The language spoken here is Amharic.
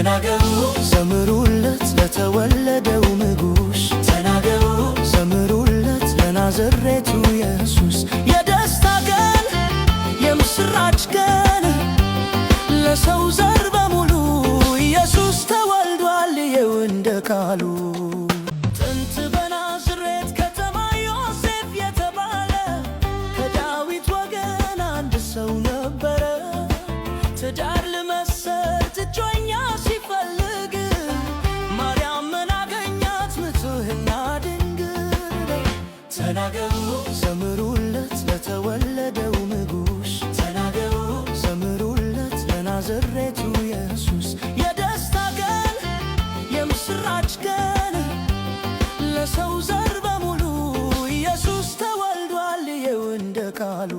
ተናገሩ ዘምሩለት ለተወለደው ንጉሥ ተናገሩ ዘምሩለት ለናዝሬቱ ኢየሱስ። የደስታ ቀን የምስራች ቀን ለሰው ዘር በሙሉ ኢየሱስ ተወልዷል ይኸው እንደ ቃሉ። ጥንት በናዝሬት ከተማ ዮሴፍ የተባለ ከዳዊት ወገን አንድ ሰው ነበረ። ትዳር ልመሰርት እጮኛ ሲፈልግ ማርያምን አገኛት ንጽሕና ድንግል። ተናገሩ ዘምሩለት ለተወለደው ንጉሥ ተናገሩ ዘምሩለት ለናዝሬቱ ኢየሱስ። የደስታ ቀን የምስራች ቀን ለሰው ዘር በሙሉ ኢየሱስ ተወልዷል ይኸው እንደ ቃሉ።